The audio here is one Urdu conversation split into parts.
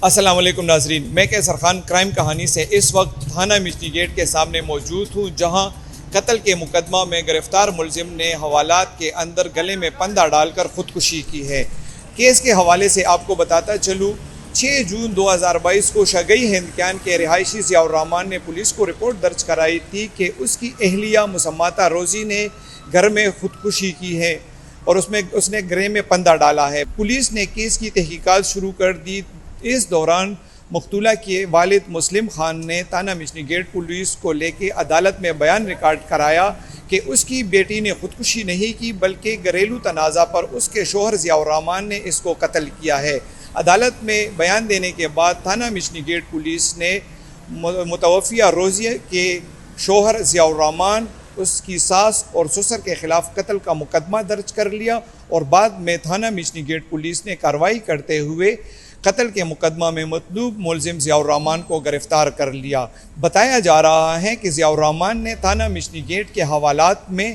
السلام علیکم ناظرین، میں کیسر خان کرائم کہانی سے اس وقت تھانہ مشنی گیٹ کے سامنے موجود ہوں، جہاں قتل کے مقدمہ میں گرفتار ملزم نے حوالات کے اندر گلے میں پندہ ڈال کر خودکشی کی ہے۔ کیس کے حوالے سے آپ کو بتاتا چلوں، 6 جون 2022 کو شگئی ہندکیان کے رہائشی ضیاء الرحمان نے پولیس کو رپورٹ درج کرائی تھی کہ اس کی اہلیہ مسماتہ روزی نے گھر میں خودکشی کی ہے اور اس نے گلے میں پندہ ڈالا ہے۔ پولیس نے کیس کی تحقیقات شروع کر دی۔ اس دوران مقتولہ کے والد مسلم خان نے تھانہ مشنی گیٹ پولیس کو لے کے عدالت میں بیان ریکارڈ کرایا کہ اس کی بیٹی نے خودکشی نہیں کی بلکہ گھریلو تنازع پر اس کے شوہر ضیاء الرحمان نے اس کو قتل کیا ہے۔ عدالت میں بیان دینے کے بعد تھانہ مشنی گیٹ پولیس نے متوفیہ روزی کے شوہر ضیاء الرحمان، اس کی ساس اور سسر کے خلاف قتل کا مقدمہ درج کر لیا اور بعد میں تھانہ مشنی گیٹ پولیس نے کارروائی کرتے ہوئے قتل کے مقدمہ میں مطلوب ملزم ضیاء الرحمان کو گرفتار کر لیا۔ بتایا جا رہا ہے کہ ضیاء الرحمان نے تھانہ مشنی گیٹ کے حوالات میں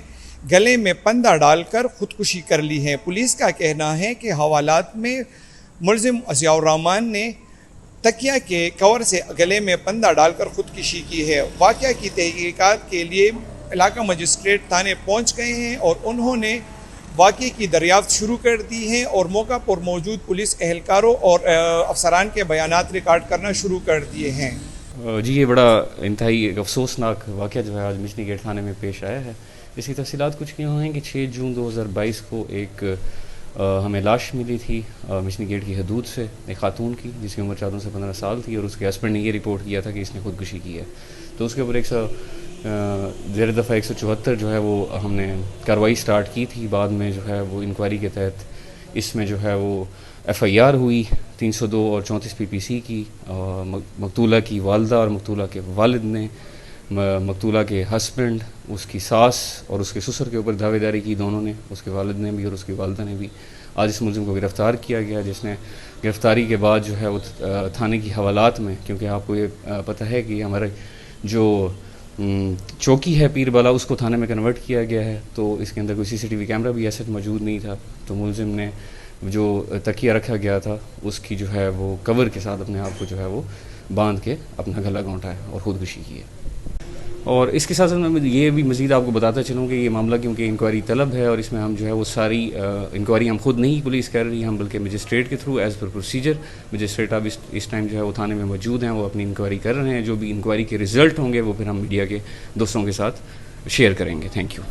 گلے میں پندہ ڈال کر خودکشی کر لی ہے۔ پولیس کا کہنا ہے کہ حوالات میں ملزم ضیاء الرحمان نے تکیہ کے کور سے گلے میں پندہ ڈال کر خودکشی کی ہے۔ واقعہ کی تحقیقات کے لیے علاقہ مجسٹریٹ تھانے پہنچ گئے ہیں اور انہوں نے واقعے کی دریافت شروع کر دی ہے اور موقع پر موجود پولیس اہلکاروں اور افسران کے بیانات ریکارڈ کرنا شروع کر دیے ہیں۔ جی، یہ بڑا انتہائی ایک افسوسناک واقعہ جو ہے آج مشنی گیٹ تھانے میں پیش آیا ہے۔ اس کی تفصیلات کچھ یوں ہیں کہ 6 جون 2022 کو ایک ہمیں لاش ملی تھی مشنی گیٹ کی حدود سے، ایک خاتون کی جس کی عمر 14 سے 15 سال تھی، اور اس کے ہسبینڈ نے یہ رپورٹ کیا تھا کہ اس نے خودکشی کی ہے۔ تو اس کے اوپر زیر دفعہ 174 جو ہے وہ ہم نے کارروائی سٹارٹ کی تھی۔ بعد میں جو ہے وہ انکوائری کے تحت اس میں جو ہے وہ FIR ہوئی 302 اور 34 PPC کی۔ مقتولہ کی والدہ اور مقتولہ کے والد نے، مقتولہ کے ہسبینڈ، اس کی ساس اور اس کے سسر کے اوپر دعوے داری کی، دونوں نے، اس کے والد نے بھی اور اس کی والدہ نے بھی۔ آج اس ملزم کو گرفتار کیا گیا، جس نے گرفتاری کے بعد جو ہے وہ تھانے کی حوالات میں، کیونکہ آپ کو یہ پتہ ہے کہ ہمارے جو چوکی ہے پیر بالا، اس کو تھانے میں کنورٹ کیا گیا ہے، تو اس کے اندر کوئی CCTV کیمرہ بھی ایسے موجود نہیں تھا، تو ملزم نے جو تکیہ رکھا گیا تھا اس کی جو ہے وہ کور کے ساتھ اپنے آپ کو جو ہے وہ باندھ کے اپنا گلا گھونٹا ہے اور خودکشی کی ہے۔ اور اس کے ساتھ ساتھ میں یہ بھی مزید آپ کو بتاتا چلوں کہ یہ معاملہ کیونکہ انکوائری طلب ہے، اور اس میں ہم جو ہے وہ ساری انکوائری ہم خود نہیں پولیس کر رہی ہم، بلکہ مجسٹریٹ کے through as per procedure magistrate اب اس ٹائم جو ہے وہ تھانے میں موجود ہیں، وہ اپنی انکوائری کر رہے ہیں۔ جو بھی انکوائری کے رزلٹ ہوں گے وہ پھر ہم میڈیا کے دوستوں کے ساتھ شیئر کریں گے۔ Thank you.